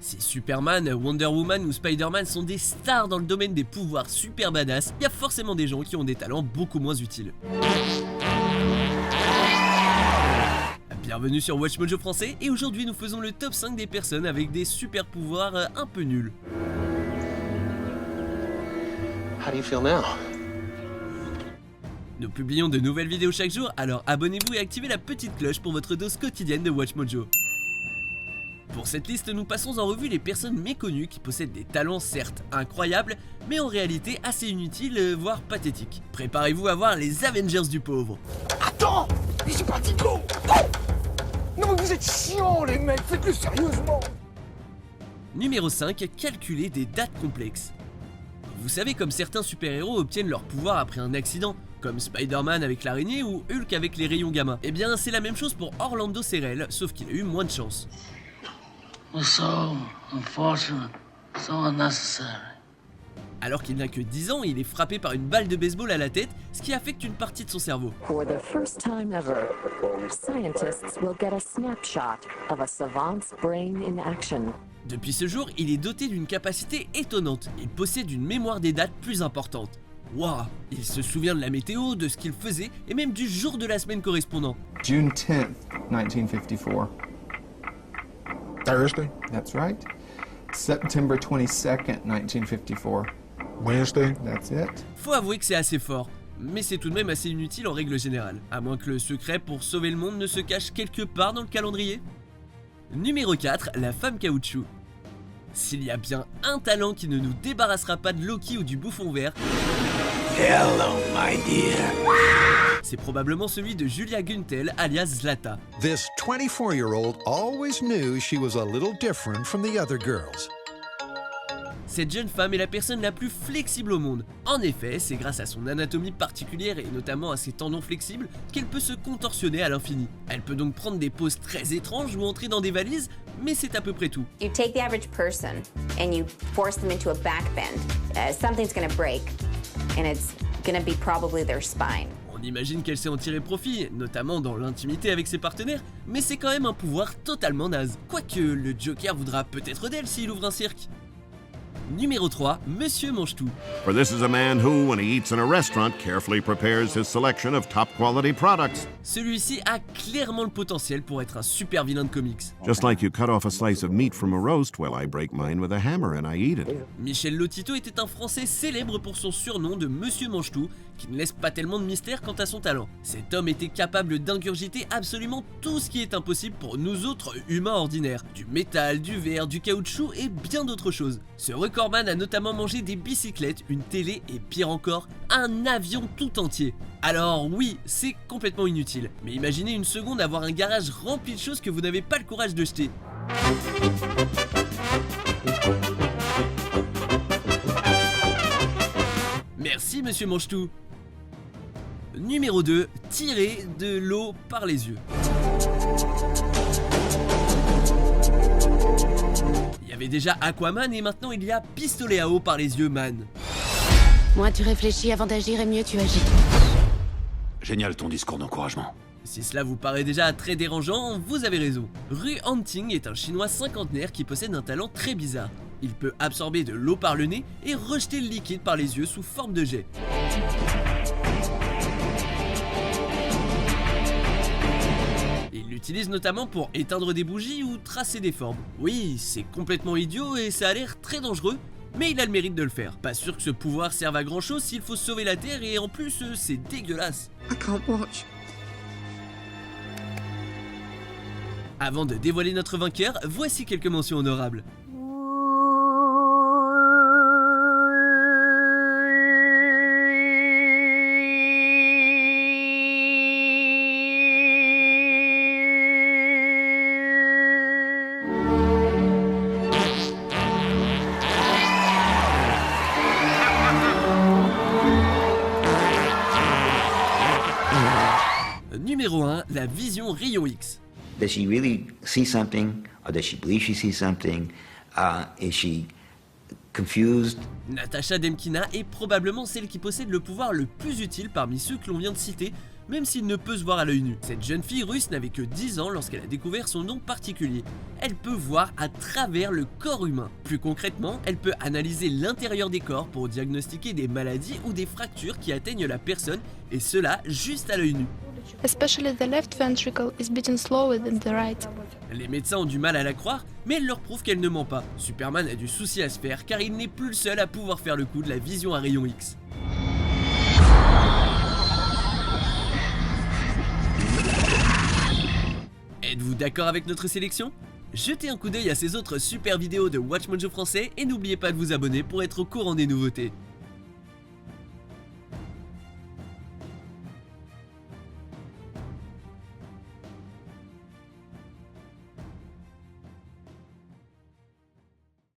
Si Superman, Wonder Woman ou Spider-Man sont des stars dans le domaine des pouvoirs super badass, il y a forcément des gens qui ont des talents beaucoup moins utiles. Bienvenue sur Watch Mojo français et aujourd'hui nous faisons le top 5 des personnes avec des super pouvoirs un peu nuls. How do you feel now? Nous publions de nouvelles vidéos chaque jour, alors abonnez-vous et activez la petite cloche pour votre dose quotidienne de Watch Mojo. Pour cette liste, nous passons en revue les personnes méconnues qui possèdent des talents certes incroyables, mais en réalité assez inutiles, voire pathétiques. Préparez-vous à voir les Avengers du pauvre. Attends! Mais c'est parti go! Non mais vous êtes chiants les mecs, faites-le sérieusement! Numéro 5, calculer des dates complexes. Vous savez, comme certains super-héros obtiennent leur pouvoir après un accident, comme Spider-Man avec l'araignée ou Hulk avec les rayons gamma. Eh bien c'est la même chose pour Orlando Cerrel, sauf qu'il a eu moins de chance. So unfortunate, so unnecessary. Alors qu'il n'a que 10 ans, il est frappé par une balle de baseball à la tête, ce qui affecte une partie de son cerveau. For the first time ever, scientists will get a snapshot of a savant's brain in action. Depuis ce jour, il est doté d'une capacité étonnante. Il possède une mémoire des dates plus importante. Waouh! Il se souvient de la météo, de ce qu'il faisait et même du jour de la semaine correspondant. June 10th, 1954. Thursday? That's right. September 22nd, 1954. Wednesday? That's it. Faut avouer que c'est assez fort, mais c'est tout de même assez inutile en règle générale, à moins que le secret pour sauver le monde ne se cache quelque part dans le calendrier. Numéro 4, la femme caoutchouc. S'il y a bien un talent qui ne nous débarrassera pas de Loki ou du bouffon vert, Hello my dear. c'est probablement celui de Julia Guntel alias Zlata. This 24-year-old always knew she was a little different from the other girls. Cette jeune femme est la personne la plus flexible au monde. En effet, c'est grâce à son anatomie particulière et notamment à ses tendons flexibles qu'elle peut se contorsionner à l'infini. Elle peut donc prendre des poses très étranges ou entrer dans des valises, mais c'est à peu près tout. You take the average person and you force them into a back bend. Something's gonna break and it's gonna be probably their spine. On imagine qu'elle sait en tirer profit, notamment dans l'intimité avec ses partenaires, mais c'est quand même un pouvoir totalement naze. Quoique le Joker voudra peut-être d'elle s'il ouvre un cirque. Numéro 3, Monsieur Mange-Tout. For this is a man who, when he eats in a restaurant, carefully prepares his selection of top-quality products. Celui-ci a clairement le potentiel pour être un super vilain de comics. Just like you cut off a slice of meat from a roast, well, I break mine with a hammer and I eat it. Michel Lotito était un Français célèbre pour son surnom de Monsieur Mange-Tout, qui ne laisse pas tellement de mystère quant à son talent. Cet homme était capable d'ingurgiter absolument tout ce qui est impossible pour nous autres humains ordinaires. Du métal, du verre, du caoutchouc et bien d'autres choses. Ce recordman a notamment mangé des bicyclettes, une télé et pire encore, un avion tout entier. Alors oui, c'est complètement inutile, mais imaginez une seconde avoir un garage rempli de choses que vous n'avez pas le courage de jeter. Merci Monsieur Mange-Tout. Numéro 2, tirer de l'eau par les yeux. Il y avait déjà Aquaman et maintenant il y a pistolet à eau par les yeux man. Moins tu réfléchis avant d'agir et mieux tu agis. Génial ton discours d'encouragement. Si cela vous paraît déjà très dérangeant, vous avez raison. Ru Hanting est un chinois cinquantenaire qui possède un talent très bizarre. Il peut absorber de l'eau par le nez et rejeter le liquide par les yeux sous forme de jet. Il l'utilise notamment pour éteindre des bougies ou tracer des formes. Oui, c'est complètement idiot et ça a l'air très dangereux, mais il a le mérite de le faire. Pas sûr que ce pouvoir serve à grand chose s'il faut sauver la Terre et en plus c'est dégueulasse. I can't watch. Avant de dévoiler notre vainqueur, voici quelques mentions honorables. Numéro 1, la vision Rayon X. Does she really see something, or does she believe she sees something? Is she confused? Natasha Demkina est probablement celle qui possède le pouvoir le plus utile parmi ceux que l'on vient de citer, même s'il ne peut se voir à l'œil nu. Cette jeune fille russe n'avait que 10 ans lorsqu'elle a découvert son don particulier. Elle peut voir à travers le corps humain. Plus concrètement, elle peut analyser l'intérieur des corps pour diagnostiquer des maladies ou des fractures qui atteignent la personne, et cela juste à l'œil nu. Especially the left ventricle is beating slower than the right. Les médecins ont du mal à la croire, mais elle leur prouve qu'elle ne ment pas. Superman a du souci à se faire car il n'est plus le seul à pouvoir faire le coup de la vision à rayon X. Êtes-vous d'accord avec notre sélection ? Jetez un coup d'œil à ces autres super vidéos de WatchMojo français et n'oubliez pas de vous abonner pour être au courant des nouveautés.